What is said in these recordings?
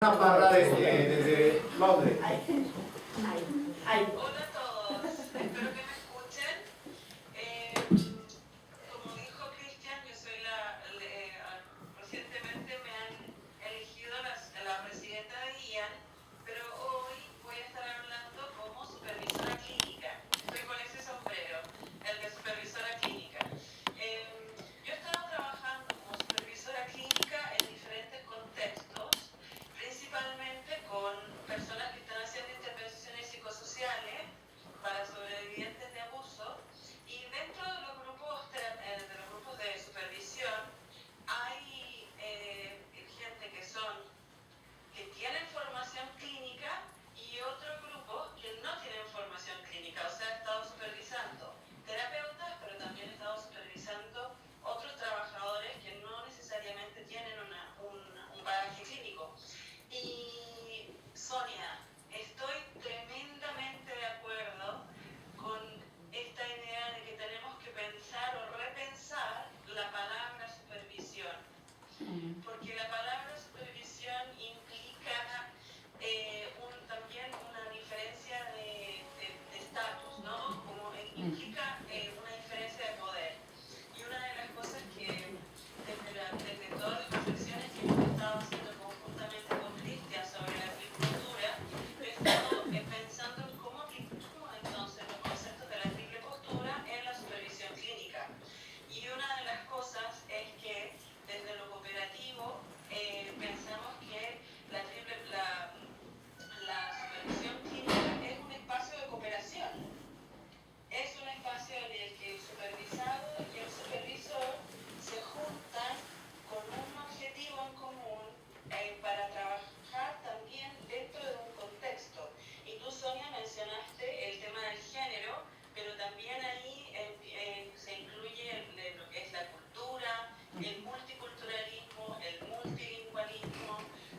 Una parra desde Londres. Hola a todos, espero que me escuchen. Como dijo Cristian, yo soy recientemente me han elegido la presidenta de IAN, pero hoy voy a estar hablando como supervisora clínica. Estoy con ese sombrero, el de supervisora clínica. Yo he estado trabajando como supervisora clínica en diferentes contextos, principalmente con personas que están haciendo intervenciones psicosociales para sobrevivientes de abuso, y dentro de los grupos de supervisión hay gente que tienen formación clínica y otro grupo que no tienen formación clínica. O sea, he estado supervisando terapeutas, pero también he estado supervisando otros trabajadores que no necesariamente tienen un bagaje clínico. Y Sonia, estoy tremendamente de acuerdo con esta idea de que tenemos que pensar o repensar la palabra supervisión, porque la palabra supervisión implica también una diferencia de estatus, ¿no? Como implica una diferencia de poder. Y una de las cosas que desde todas las reflexiones que hemos estado haciendo conjuntamente con Cristian sobre la agricultura, he estado pensando en cómo aplicamos entonces los conceptos de la triple postura en la supervisión clínica. Y una de las cosas es que desde lo cooperativo pensamos que la supervisión clínica es un espacio de cooperación. Es un espacio en el que el supervisado y el supervisor se juntan con un objetivo en común para trabajar también dentro de un contexto. Y tú, Sonia, mencionaste el tema del género, pero también ahí se incluye lo que es la cultura, el multiculturalismo, el multilingüalismo,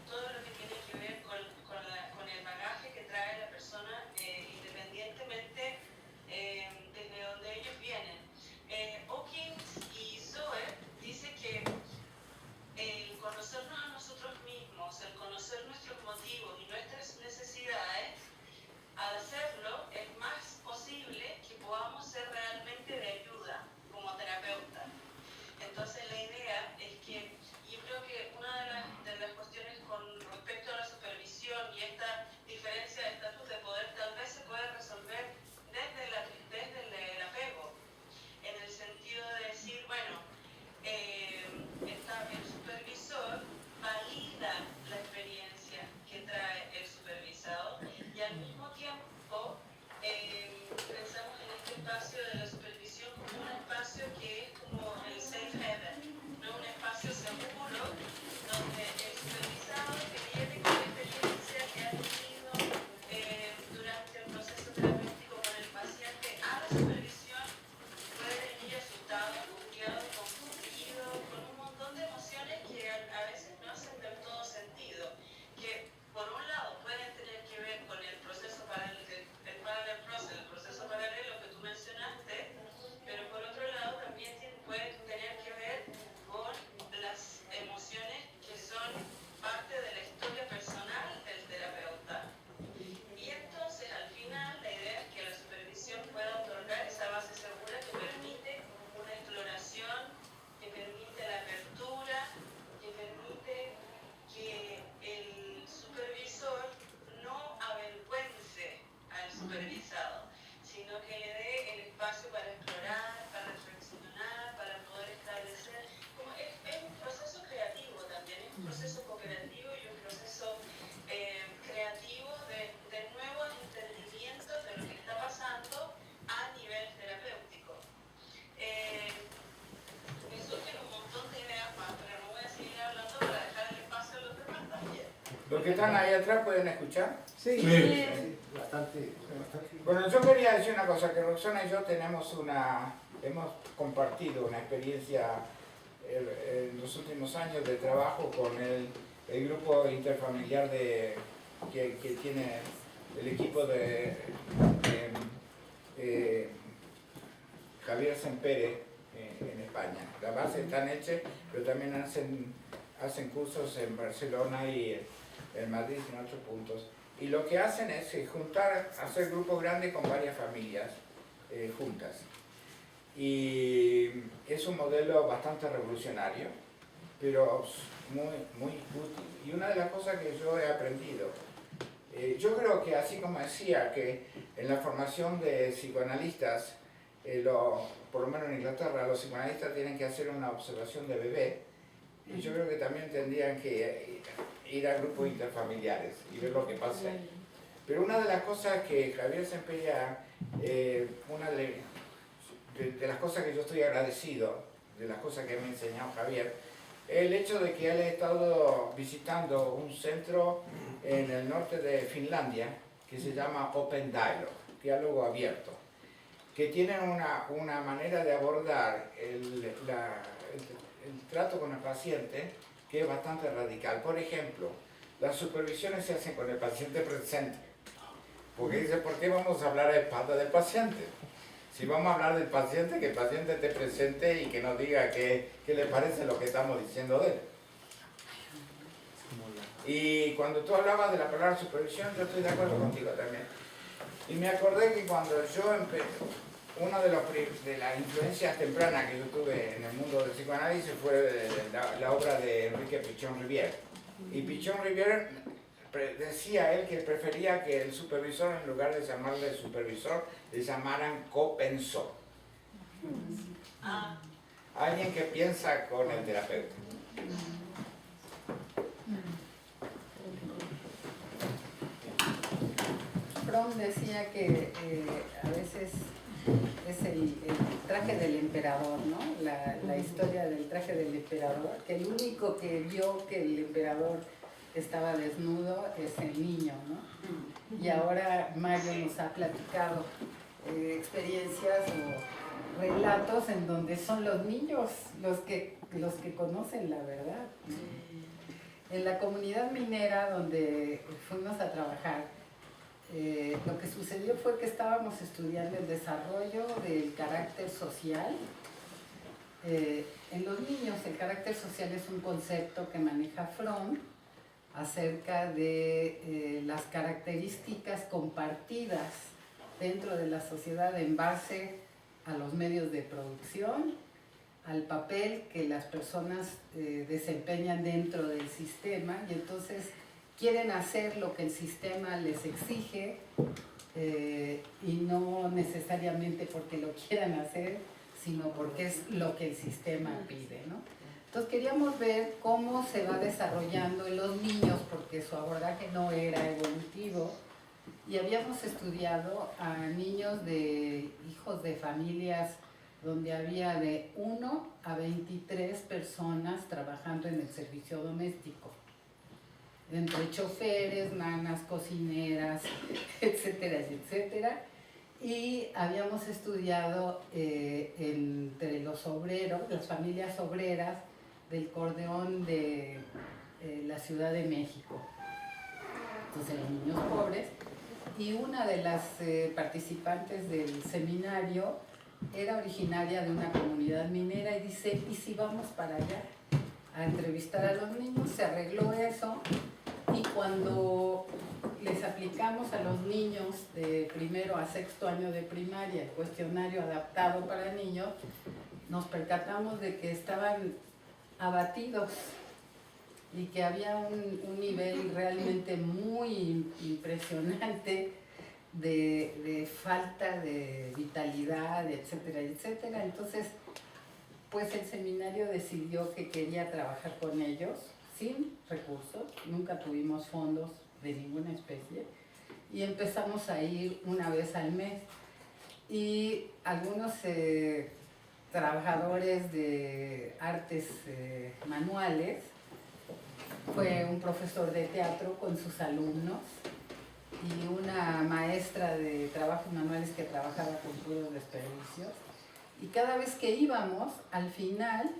todo lo que tiene que ver con el bagaje que trae la persona independientemente desde donde ellos vienen. Hawkins y Zoe dice que el conocernos a nosotros mismos, el conocer nuestros motivos y nuestras necesidades, al hacerlo es más posible que podamos ser realmente de ayuda como terapeutas. Entonces la idea es que yo creo que una de las cuestiones con respecto a la supervisión y esta diferencia de estatus de poder tal vez se puede resolver desde el apego, en el sentido de decir, bueno, el supervisor valida la experiencia que trae el supervisado, y al mismo tiempo pensamos en este espacio de la supervisión como un espacio que es como el safe haven, ¿no? Un espacio seguro donde el supervisado que viene con la experiencia que ha tenido durante el proceso terapéutico con el paciente a la supervisión puede venir asustado, angustiado, confundido, con un montón de emociones que a veces no hacen del todo sentido, que por un lado pueden tener que ver con el proceso paralelo, el proceso paralelo que tú mencionaste, pero por otro lado también pueden tener que ver con las emociones que son parte de la historia personal del terapeuta. Y entonces al final la idea es que la supervisión pueda otorgar esa base segura que permite una exploración, que permite la apertura, que permite que el supervisor no avergüence al supervisado, sino que le dé el espacio para explorar, para reflexionar, para poder establecer. Es un proceso creativo también, es un proceso cooperativo y un proceso creativo de nuevos entendimientos de lo que está pasando a nivel terapéutico. Me surgen un montón de ideas más, pero no voy a seguir hablando para dejar el espacio a los demás también. ¿Los que están ahí atrás pueden escuchar? Sí. Bastante. Bueno, yo quería decir una cosa, que Roxana y yo hemos compartido una experiencia en los últimos años de trabajo con el grupo interfamiliar que tiene el equipo de Javier Sempere en España. La base está en Elche, pero también hacen cursos en Barcelona y en Madrid y en otros puntos. Y lo que hacen es hacer grupos grandes con varias familias juntas. Y es un modelo bastante revolucionario, pero muy útil. Y una de las cosas que yo he aprendido, yo creo que así como decía que en la formación de psicoanalistas, por lo menos en Inglaterra, los psicoanalistas tienen que hacer una observación de bebé, y yo creo que también tendrían que ir a grupos interfamiliares y ver lo que pasa. Pero una de las cosas que Javier se empeña, una de las cosas que yo estoy agradecido, de las cosas que me ha enseñado Javier, es el hecho de que él ha estado visitando un centro en el norte de Finlandia que se llama Open Dialogue, diálogo abierto, que tienen una manera de abordar el trato con el paciente que es bastante radical. Por ejemplo, las supervisiones se hacen con el paciente presente, porque dice, ¿por qué vamos a hablar a espaldas del paciente? Si vamos a hablar del paciente, que el paciente esté presente y que nos diga qué le parece lo que estamos diciendo de él. Y cuando tú hablabas de la palabra supervisión, yo estoy de acuerdo contigo también. Y me acordé que cuando yo empecé, una de las influencias tempranas que yo tuve en el mundo del psicoanálisis fue la obra de Enrique Pichon-Rivière. Y Pichon-Rivière decía él que prefería que el supervisor, en lugar de llamarle supervisor, le llamaran copensor. Alguien que piensa con el terapeuta. Fromm decía que a veces es el traje del emperador, ¿no? La historia del traje del emperador, que el único que vio que el emperador estaba desnudo es el niño, ¿no? Y ahora Mario nos ha platicado experiencias o relatos en donde son los niños los que conocen la verdad. En la comunidad minera donde fuimos a trabajar, lo que sucedió fue que estábamos estudiando el desarrollo del carácter social. En los niños el carácter social es un concepto que maneja Fromm acerca de las características compartidas dentro de la sociedad en base a los medios de producción, al papel que las personas desempeñan dentro del sistema, y entonces quieren hacer lo que el sistema les exige y no necesariamente porque lo quieran hacer, sino porque es lo que el sistema pide, ¿no? Entonces queríamos ver cómo se va desarrollando en los niños, porque su abordaje no era evolutivo, y habíamos estudiado a niños de hijos de familias donde había de 1 a 23 personas trabajando en el servicio doméstico, entre choferes, nanas, cocineras, etcétera, etcétera. Y habíamos estudiado entre los obreros, las familias obreras del cordón de la Ciudad de México. Entonces, los niños pobres. Y una de las participantes del seminario era originaria de una comunidad minera y dice, ¿y si vamos para allá a entrevistar a los niños? Se arregló eso, y cuando les aplicamos a los niños de primero a sexto año de primaria el cuestionario adaptado para niños, nos percatamos de que estaban abatidos y que había un nivel realmente muy impresionante de falta de vitalidad, etcétera, etcétera. Entonces, pues el seminario decidió que quería trabajar con ellos sin recursos, nunca tuvimos fondos de ninguna especie, y empezamos a ir una vez al mes. Y algunos trabajadores de artes manuales, fue un profesor de teatro con sus alumnos y una maestra de trabajos manuales que trabajaba con puros desperdicios. Y cada vez que íbamos, al final,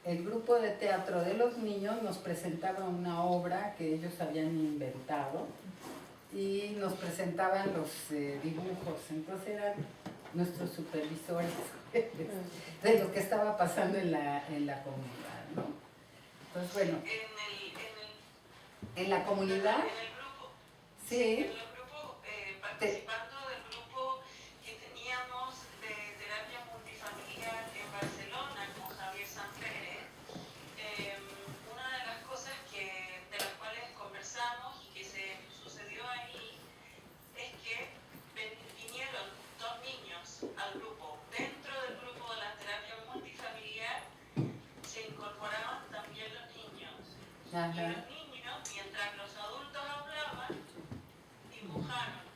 el grupo de teatro de los niños nos presentaba una obra que ellos habían inventado y nos presentaban los dibujos. Entonces eran nuestros supervisores de lo que estaba pasando en la comunidad, ¿no? Entonces, bueno. ¿En la comunidad? En el grupo. Sí. En el grupo, participando del grupo que teníamos de terapia multifamiliar en Barcelona con Javier Sanpere. Una de las cosas de las cuales conversamos y que se sucedió ahí es que vinieron 2 niños al grupo. Dentro del grupo de la terapia multifamiliar se incorporaban también los niños. Ajá. Y los niños, mientras los adultos hablaban, dibujaron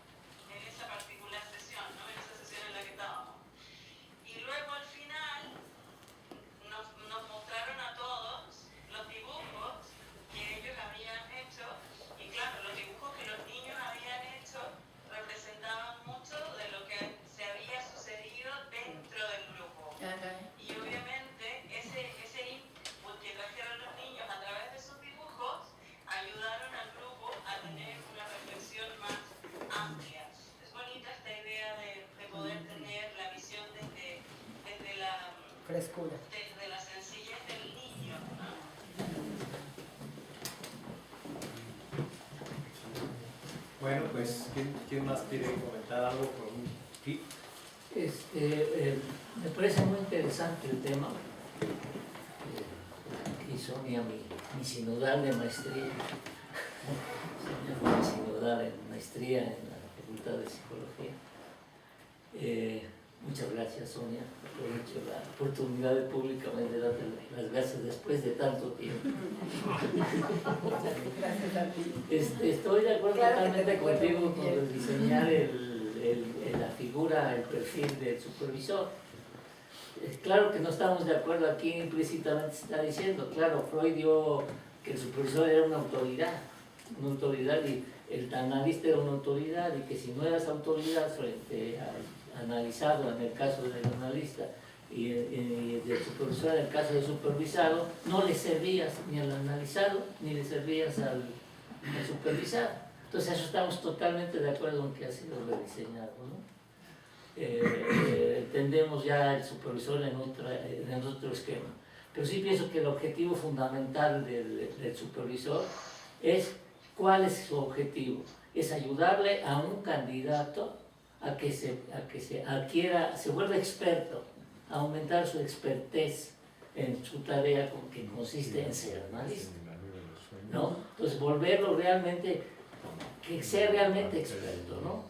en esa particular sesión, ¿no? En esa sesión en la que estábamos. Y luego al final nos mostraron a todos los dibujos que ellos habían hecho, y claro, los dibujos que los niños habían hecho representaban mucho de lo que se había sucedido dentro del grupo. Ajá. Y obviamente ese input que trajeron los niños a través de sus dibujos ayudaron al grupo a tener una reflexión más amplia. Es bonita esta idea de poder tener la visión desde la Frescura. desde la sencillez del niño, ¿no? Bueno, pues, ¿quién más quiere comentar algo con un tip? Me parece muy interesante el tema. Y Sonia, mi sinodal de maestría, Sonia fue mi sinodal en maestría en la Facultad de Psicología. Muchas gracias, Sonia. Aprovecho la oportunidad de públicamente darte las gracias después de tanto tiempo. Gracias a ti. Estoy de acuerdo Claro que totalmente te recuerdo contigo muy con bien. diseñar la figura, el perfil del supervisor. Claro que no estamos de acuerdo aquí, implícitamente se está diciendo. Claro, Freud dio que el supervisor era una autoridad y el analista era una autoridad, y que si no eras autoridad frente al analizado en el caso del analista y del supervisor en el caso del supervisado, no le servías ni al analizado ni le servías al supervisado. Entonces eso estamos totalmente de acuerdo en que ha sido rediseñado, ¿no? Entendemos ya el supervisor en otro esquema, pero sí pienso que el objetivo fundamental del supervisor es, ¿cuál es su objetivo? Es ayudarle a un candidato a que se adquiera, se vuelva experto, a aumentar su expertez en su tarea, que consiste en ser analista, ¿no? Entonces volverlo realmente, que sea realmente experto, ¿no?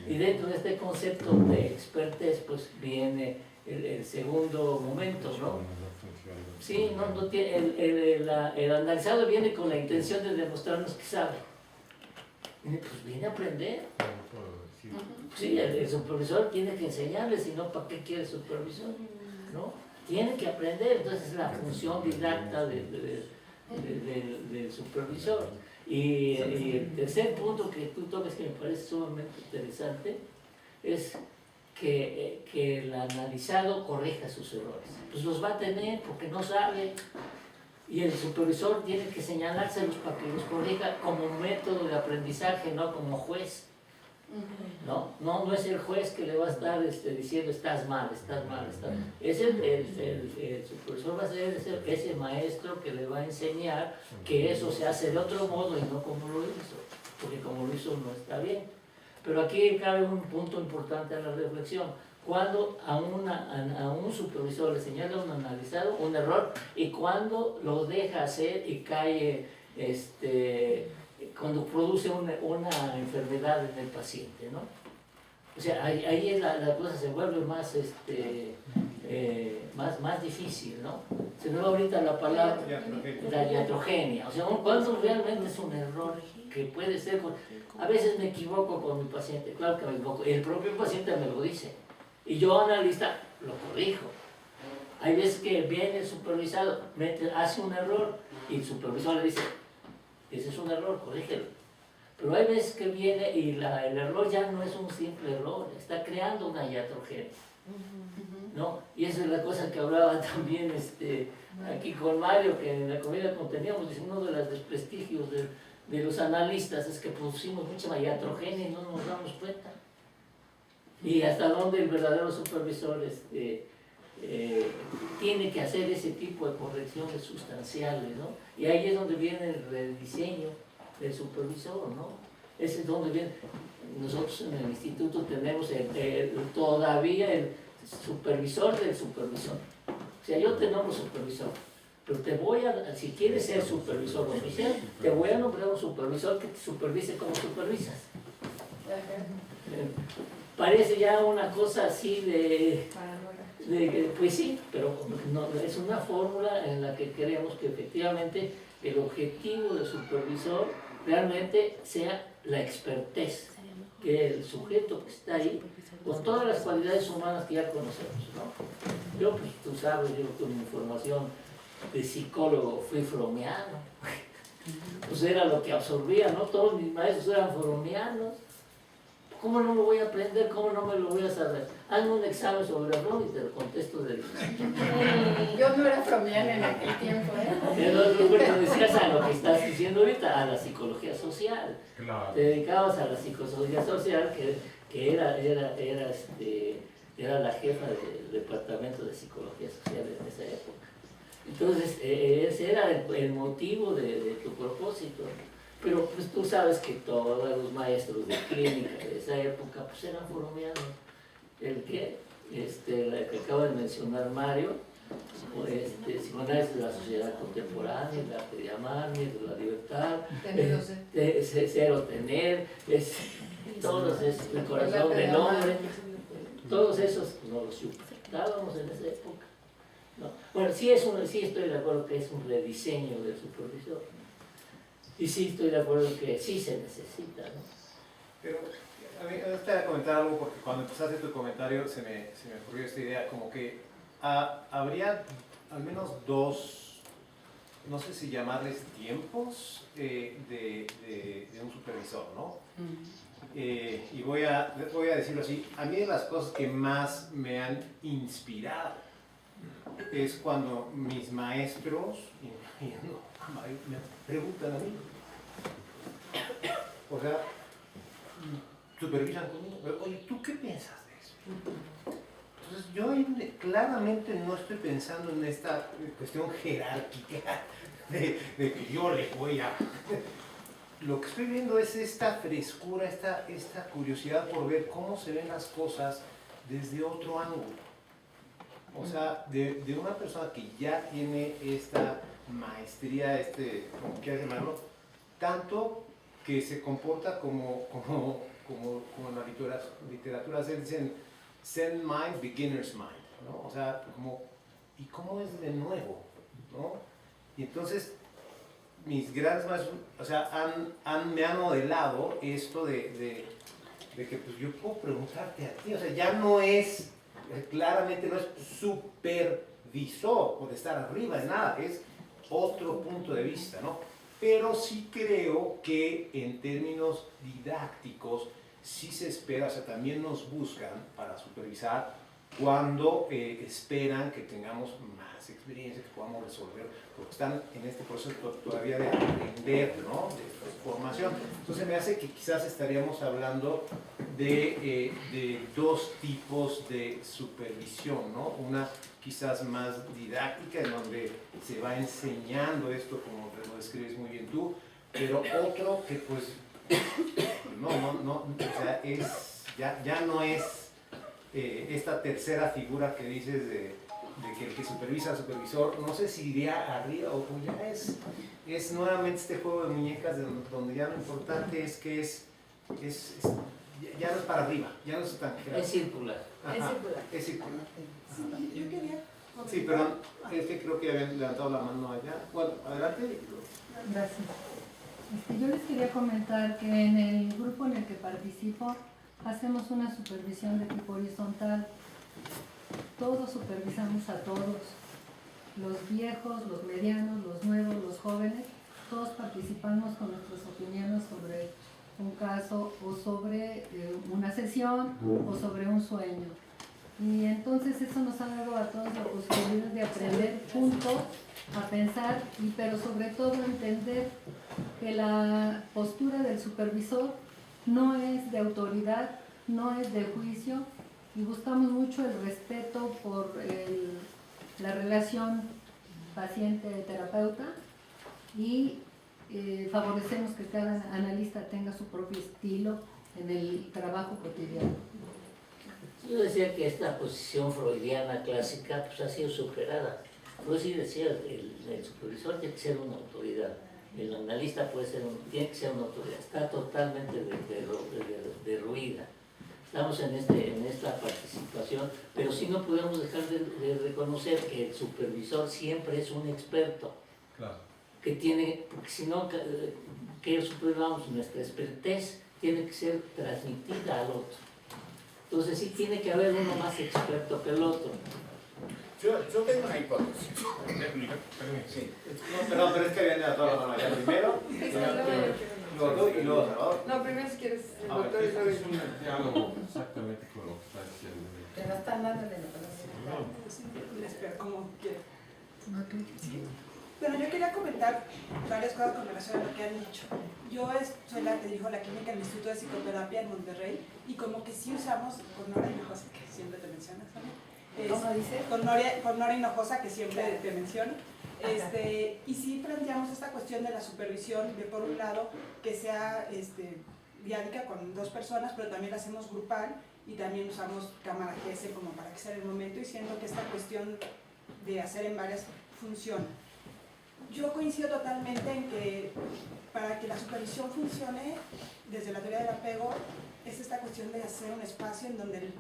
Y dentro de este concepto de expertez, pues viene el segundo momento, ¿no? Sí, no tiene, el analizado viene con la intención de demostrarnos que sabe. Pues viene a aprender. Sí, el supervisor tiene que enseñarle, si no, ¿para qué quiere el supervisor? ¿No? Tiene que aprender, entonces es la función didacta del supervisor. Y el tercer punto que tú tocas, que me parece sumamente interesante, es que el analizado corrija sus errores. Pues los va a tener porque no sabe, y el supervisor tiene que señalárselos para que los corrija como método de aprendizaje, no como juez. No es el juez que le va a estar diciendo estás mal. Es el supervisor va a ser ese maestro que le va a enseñar que eso se hace de otro modo y no como lo hizo, porque como lo hizo no está bien. Pero aquí cabe un punto importante a la reflexión. Cuando a un supervisor le señala a un analizado un error, y cuando lo deja hacer y cae cuando produce una enfermedad en el paciente, ¿no? O sea, ahí la cosa se vuelve más difícil, ¿no? Se me va ahorita la palabra, la iatrogenia. O sea, cuando realmente es un error que puede ser, a veces me equivoco con mi paciente, claro que me equivoco, y el propio paciente me lo dice, y yo analista lo corrijo. Hay veces que viene el supervisado, hace un error, y el supervisor le dice, ese es un error, corrígelo. Pero hay veces que viene y el error ya no es un simple error, está creando una iatrogenia, ¿no? Y esa es la cosa que hablaba también aquí con Mario, que en la comida conteníamos, dice, uno de los desprestigios de los analistas es que producimos mucha iatrogenia y no nos damos cuenta. Y hasta dónde el verdadero supervisor tiene que hacer ese tipo de correcciones sustanciales, ¿no? Y ahí es donde viene el rediseño del supervisor, ¿no? Ese es donde viene. Nosotros en el instituto tenemos todavía el supervisor del supervisor. O sea, yo te nombro supervisor, pero te voy a, si quieres ser supervisor oficial, te voy a nombrar un supervisor que te supervise como supervisas. Parece ya una cosa así pues sí, pero no, es una fórmula en la que queremos que efectivamente el objetivo del supervisor realmente sea la expertez, que el sujeto que está ahí, con todas las cualidades humanas que ya conocemos, ¿no? Yo, pues tú sabes, yo con mi formación de psicólogo fui freudiano, pues era lo que absorbía, ¿no? Todos mis maestros eran freudianos. ¿Cómo no lo voy a aprender? ¿Cómo no me lo voy a saber? Hazme un examen sobre Freud y te lo contesto del... Yo no era freudiana en aquel tiempo, ¿eh? Pero tú pertenecías a lo que estás diciendo ahorita, a la psicología social. Claro. Te dedicabas a la psicología social, que era la jefa del departamento de psicología social en esa época. Entonces, ese era el motivo de tu propósito. Pero pues tú sabes que todos los maestros de clínica de esa época pues eran freudianos. El que acaba de mencionar Mario, psicoanálisis de la sociedad contemporánea, el arte de amar, de la libertad, cero tener, todos esos, el corazón del hombre, todos eesos nos los sustentábamos en esa época, ¿no? Bueno, sí estoy de acuerdo que es un rediseño del supervisor. Y sí estoy de acuerdo que sí se necesita, ¿no? Pero a mí me gustaría comentar algo porque cuando empezaste tu comentario se me ocurrió esta idea, como que habría al menos dos, no sé si llamarles tiempos de un supervisor, ¿no? Y voy a decirlo así, a mí de las cosas que más me han inspirado es cuando mis maestros, me preguntan a mí, o sea, supervisan conmigo, oye, ¿tú qué piensas de eso? Entonces yo claramente no estoy pensando en esta cuestión jerárquica de que yo le voy a... Lo que estoy viendo es esta frescura, esta curiosidad por ver cómo se ven las cosas desde otro ángulo. O sea, de una persona que ya tiene esta maestría, como quieras llamarlo, tanto que se comporta como en la literatura se dicen Zen mind, beginner's mind, ¿no? O sea, ¿y cómo es de nuevo? ¿No? Y entonces, mis grandes maestros, o sea, me han modelado esto de que pues, yo puedo preguntarte a ti, o sea, ya no es, claramente no es supervisor por estar arriba de nada, es otro punto de vista, ¿no? Pero sí creo que en términos didácticos sí se espera, o sea, también nos buscan para supervisar cuando esperan que tengamos más experiencia, que podamos resolver, porque están en este proceso todavía de aprender, ¿no? De formación. Entonces me hace que quizás estaríamos hablando de dos tipos de supervisión, ¿no? Una quizás más didáctica, en donde se va enseñando esto, como lo describes muy bien tú, pero otro que pues o sea, ya no es esta tercera figura que dices de que el que supervisa al supervisor, no sé si iría arriba o ya es nuevamente este juego de muñecas donde ya lo importante es que ya no es para arriba, ya no es tan general. Es circular. Ajá, Es circular. Yo quería... Sí, perdón, es que creo que habían levantado la mano allá. Bueno, adelante. Gracias. Yo les quería comentar que en el grupo en el que participo hacemos una supervisión de tipo horizontal. Todos supervisamos a todos, los viejos, los medianos, los nuevos, los jóvenes, todos participamos con nuestras opiniones sobre un caso o sobre una sesión o sobre un sueño. Y entonces eso nos ha dado a todos la posibilidad de aprender juntos a pensar, pero sobre todo entender que la postura del supervisor no es de autoridad, no es de juicio, y buscamos mucho el respeto por la relación paciente-terapeuta y favorecemos que cada analista tenga su propio estilo en el trabajo cotidiano. Yo decía que esta posición freudiana clásica pues, ha sido superada. Freud sí decía, el supervisor tiene que ser una autoridad, el analista tiene que ser una autoridad, está totalmente derruida. Estamos en esta participación, pero sí no podemos dejar de reconocer que el supervisor siempre es un experto. Claro. Que tiene, porque si no, que superamos nuestra expertez, tiene que ser transmitida al otro. Entonces sí tiene que haber uno más experto que el otro. Yo tengo una hipótesis. Sí. No, perdón, pero es que habían dado toda la mano allá primero, luego tú y luego Salvador. No, primero si quieres el A ver, doctor y luego es un diálogo exactamente con lo que está diciendo. Pero están dándole la palabra. espera, como quieras. No, tú. Bueno, yo quería comentar varias cosas con relación a lo que han dicho. Yo soy la que dirijo la clínica en el Instituto de Psicoterapia en Monterrey y como que sí usamos con Nora Hinojosa, que siempre te mencionas también. ¿Cómo dice? Con Nora Hinojosa, que siempre te menciono. Y sí planteamos esta cuestión de la supervisión, de por un lado que sea diádica con 2 personas, pero también la hacemos grupal y también usamos cámara GS como para que sea en el momento, y siendo que esta cuestión de hacer en varias funciona. Yo coincido totalmente en que para que la supervisión funcione desde la teoría del apego es esta cuestión de hacer un espacio en donde el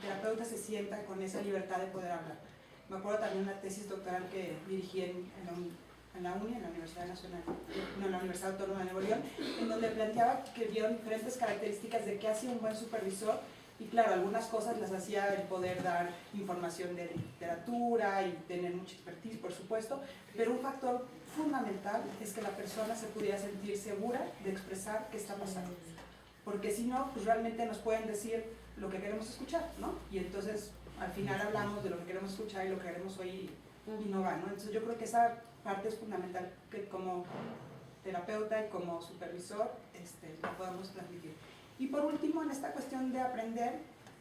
terapeuta se sienta con esa libertad de poder hablar. Me acuerdo también una tesis doctoral que dirigí en la Universidad Nacional, no, en la Universidad Autónoma de Nuevo León, en donde planteaba que vieron diferentes características de qué hacía un buen supervisor. Y claro, algunas cosas las hacía el poder dar información de literatura y tener mucha expertise, por supuesto, pero un factor fundamental es que la persona se pudiera sentir segura de expresar qué está pasando. Porque si no, pues realmente nos pueden decir lo que queremos escuchar, ¿no? Y entonces al final hablamos de lo que queremos escuchar y lo que queremos oír y no va, ¿no? Entonces yo creo que esa parte es fundamental, que como terapeuta y como supervisor la podamos transmitir. Y por último, en esta cuestión de aprender,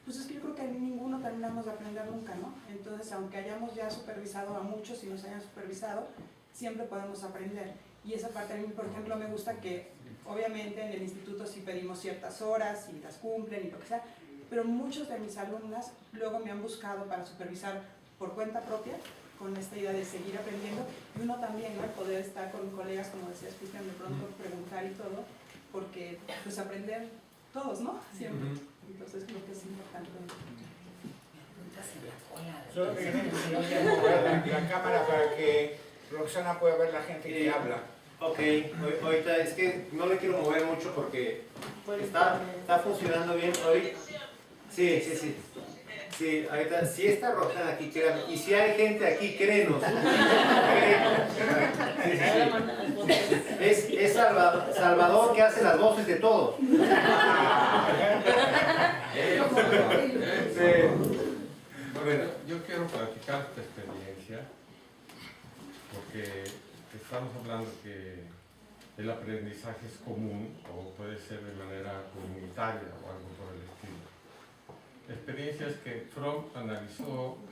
pues es que yo creo que ninguno terminamos de aprender nunca, ¿no? Entonces, aunque hayamos ya supervisado a muchos y nos hayan supervisado, siempre podemos aprender. Y esa parte a mí, por ejemplo, me gusta que obviamente en el instituto sí pedimos ciertas horas y las cumplen y lo que sea, pero muchos de mis alumnas luego me han buscado para supervisar por cuenta propia, con esta idea de seguir aprendiendo, y uno también, ¿no? Poder estar con colegas, como decías, Cristian, de pronto preguntar y todo, porque pues aprender todos, ¿no? Siempre. Entonces creo que es importante. Yo quiero mover la cámara para que Roxana pueda ver la gente que habla. Ok, ahorita es que no le quiero mover mucho porque está funcionando bien hoy. Sí. Sí, ahorita, si está Roxana aquí, créanme, y si hay gente aquí, créenos. Es Salvador que hace las voces de todos. Bueno, yo quiero platicar esta experiencia porque estamos hablando que el aprendizaje es común o puede ser de manera comunitaria o algo por el estilo. La experiencia es que Freud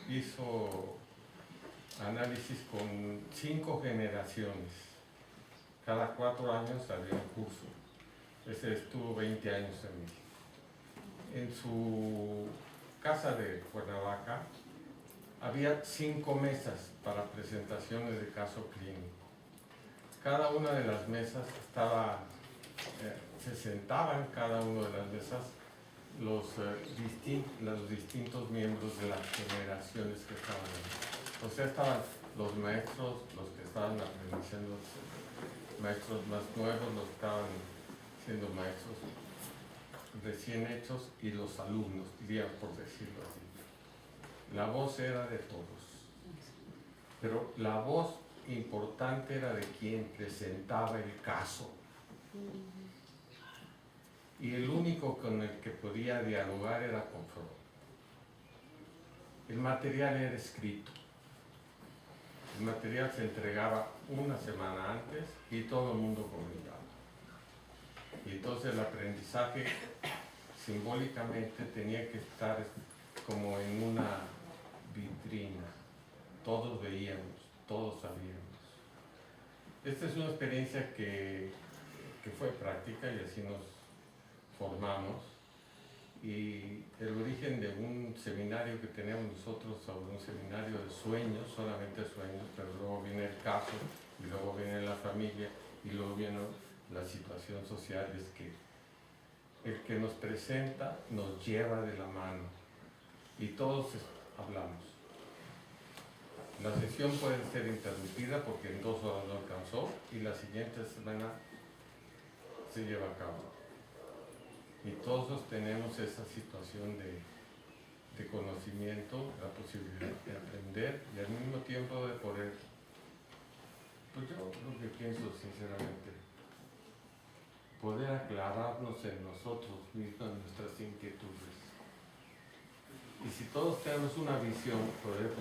hizo análisis con 5 generaciones. Cada 4 años había un curso. Ese estuvo 20 años en México. En su casa de Cuernavaca había 5 mesas para presentaciones de caso clínico. Cada una de las mesas se sentaban cada una de las mesas los distintos miembros de las generaciones que estaban ahí. O sea, estaban los maestros, los que estaban aprendiendo, maestros más nuevos, los que estaban siendo maestros recién hechos, y los alumnos, diría, por decirlo así. La voz era de todos, pero la voz importante era de quien presentaba el caso. Y el único con el que podía dialogar era con Freud. El material era escrito. El material se entregaba una semana antes y todo el mundo comentaba. Y entonces el aprendizaje simbólicamente tenía que estar como en una vitrina. Todos veíamos, todos sabíamos. esta es una experiencia que fue práctica y así nos formamos. Y el origen de un seminario que tenemos nosotros sobre un seminario de sueños, solamente sueños, pero luego viene el caso, y luego viene la familia, y luego viene la situación social, es que el que nos presenta nos lleva de la mano y todos hablamos. La sesión puede ser interrumpida porque en 2 horas no alcanzó y la siguiente semana se lleva a cabo. Y todos tenemos esa situación de conocimiento, la posibilidad de aprender y al mismo tiempo de poder, pues yo lo que pienso sinceramente, poder aclararnos en nosotros mismos nuestras inquietudes. Y si todos tenemos una visión, podemos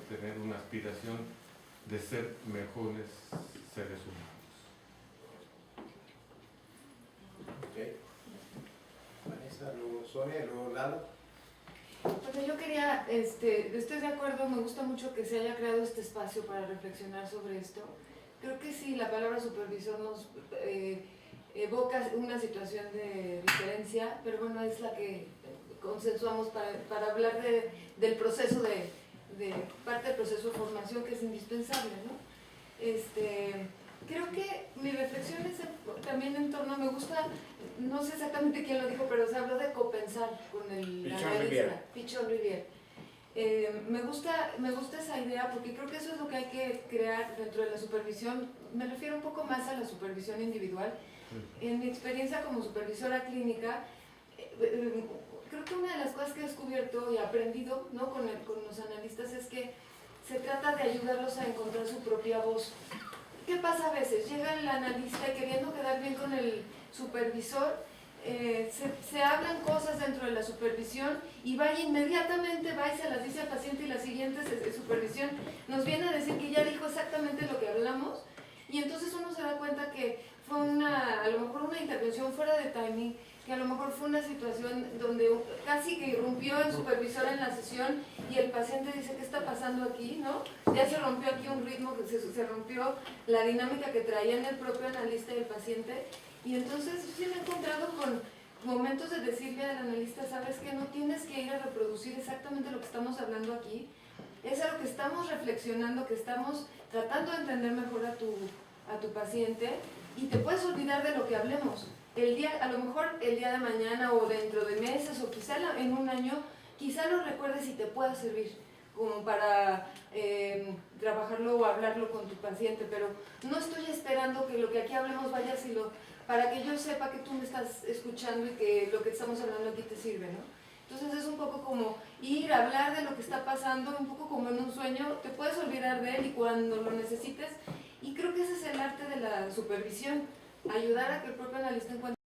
tener una aspiración de ser mejores seres humanos. Okay. Vanessa, luego Sonia, luego Lalo. Bueno, yo quería, estoy de acuerdo, me gusta mucho que se haya creado este espacio para reflexionar sobre esto. Creo que sí, la palabra supervisor nos evoca una situación de diferencia, pero bueno, es la que consensuamos para hablar del proceso parte del proceso de formación que es indispensable, ¿no? Creo que mi reflexión es también en torno, me gusta, no sé exactamente quién lo dijo, pero se habló de copensar con el analista, Pichon Rivière. Me gusta esa idea porque creo que eso es lo que hay que crear dentro de la supervisión. Me refiero un poco más a la supervisión individual. En mi experiencia como supervisora clínica, creo que una de las cosas que he descubierto y aprendido, ¿no?, con los analistas es que se trata de ayudarlos a encontrar su propia voz. ¿Qué pasa a veces? Llega el analista y queriendo quedar bien con el supervisor, se hablan cosas dentro de la supervisión y inmediatamente va y se las dice al paciente y la siguiente supervisión nos viene a decir que ya dijo exactamente lo que hablamos y entonces uno se da cuenta que fue a lo mejor una intervención fuera de timing, que a lo mejor fue una situación donde casi que irrumpió el supervisor en la sesión y el paciente dice, ¿qué está pasando aquí?, ¿no? Ya se rompió aquí un ritmo, se rompió la dinámica que traían el propio analista y el paciente. Y entonces yo sí me he encontrado con momentos de decirle al analista, ¿sabes qué? No tienes que ir a reproducir exactamente lo que estamos hablando aquí. Es a lo que estamos reflexionando, que estamos tratando de entender mejor a tu paciente y te puedes olvidar de lo que hablemos. A lo mejor el día de mañana o dentro de meses o quizá en un año, quizá lo recuerdes y te pueda servir como para trabajarlo o hablarlo con tu paciente, pero no estoy esperando que lo que aquí hablemos vaya para que yo sepa que tú me estás escuchando y que lo que estamos hablando aquí te sirve, ¿no? Entonces es un poco como ir a hablar de lo que está pasando, un poco como en un sueño, te puedes olvidar de él y cuando lo necesites, y creo que ese es el arte de la supervisión, ayudar a que el propio analista encuentre